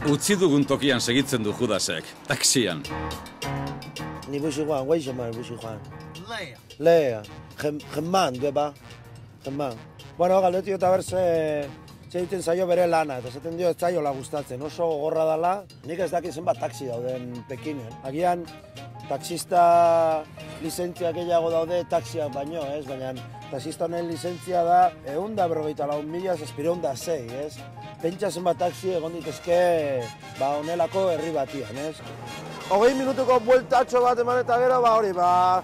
Utzi dugun tokian segitzen du Judasek, taxian. 你不喜欢，为什么不喜欢？累啊，很慢，对吧？很慢。Bueno, galdetu eta berse egiten zaio bere lana, eta esaten dio ez zaiola gustatzen, oso gogorra dela. Nik ez dakit zenbat taxi dauden Pekinen. Agian taxista lizentzia gehiago daude taxiak baino, ez? Baina taxista honen lizentzia da 154.706, ez? Pentsa zenbat taxi egon ditezke honelako herri batian, ez? 20 minutuko bueltatxo bat eman eta gero, hori, 2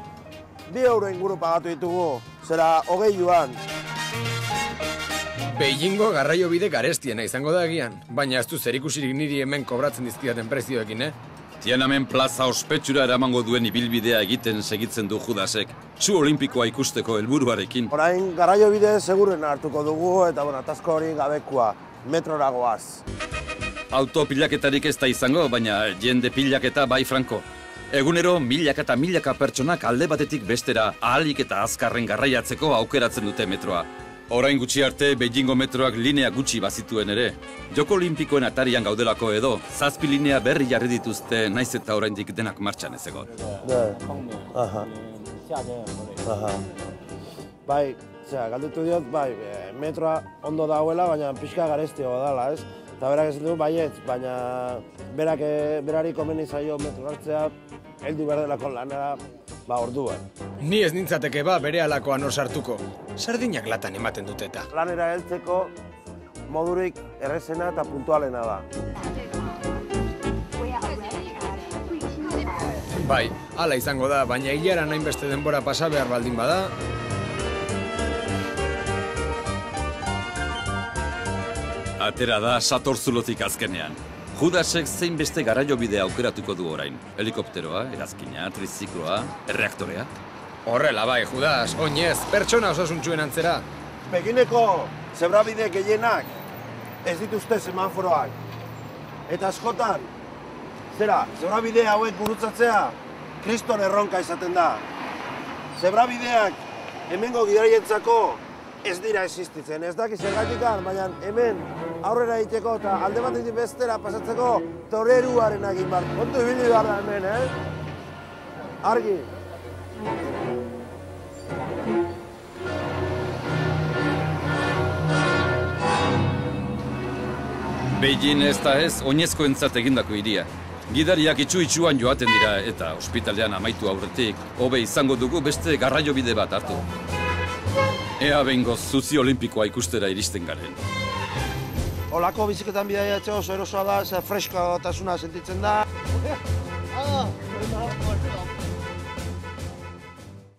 euro inguru pagatu ditugu, zera 20 yuan. Beijingo garraio bide garestiena izango da egian, baina ez du zerikusirik niri hemen kobratzen dizkidaten prezioekin, Tiananmen plaza ospetsura eramango duen ibilbidea egiten segitzen du Judasek, Su Olimpikoa ikusteko helburuarekin. Orain garraio bide seguren hartuko dugu eta atazko hori gabekoa, metrora goaz. Auto pilaketarik ez da izango, baina jende pilaketa bai franko. Egunero milaka eta milaka pertsonak alde batetik bestera ahalik eta azkarren garraiatzeko aukeratzen dute metroa. Orain gutxi arte Beijingo metroak linea gutxi bazituen ere. Joko Olimpikoen atarian gaudelako edo, 7 linea berri jarri dituzte naiz eta oraindik denak martxan ez egon. Bai, galdetu diot, metroa ondo dagoela, baina pixka garestioa dela, ez? Eta berak esan du baietz, baina berari komeni zaio metro hartzea, heldu behar delako lanera, orduan. Ni ez nintzateke bere alakoan hor sartuko. Sardinak latan ematen dute eta. Lanera heltzeko modurik errezena eta puntualena da. Bai, hala izango da, baina hilaran hainbeste denbora pasa behar baldin bada. Atera da satorzulotik azkenean. Judasek zein beste garraio bidea aukeratuko du orain. Helikopteroa, erazkina, trizikloa, erreaktorea. Horrela bai, Judas, oinez, pertsona osasuntsuen antzera. Pekineko zebrabide gehienak ez dituzte semaforoak. Eta askotan, zebrabide hauek gurutzatzea, kriston erronka izaten da. Zebrabideak hemengo gidarientzako ez dira existitzen. Ez dakiz zergatikan, baina hemen aurrera egiteko eta alde batetik bestera pasatzeko toreruaren egin behar. Kontu ibili behar da hemen, Argi. Beijing ez da ez, oinezkoentzat egindako hiria. Gidariak itxu-itxuan joaten dira eta ospitalean amaitu aurretik, hobe izango dugu beste garraio bide bat hartu. Ea behingoz zuzi olimpikoa ikustera iristen garen. Olako biziketan bidaiatzea oso erosoa da, freskotasuna sentitzen da.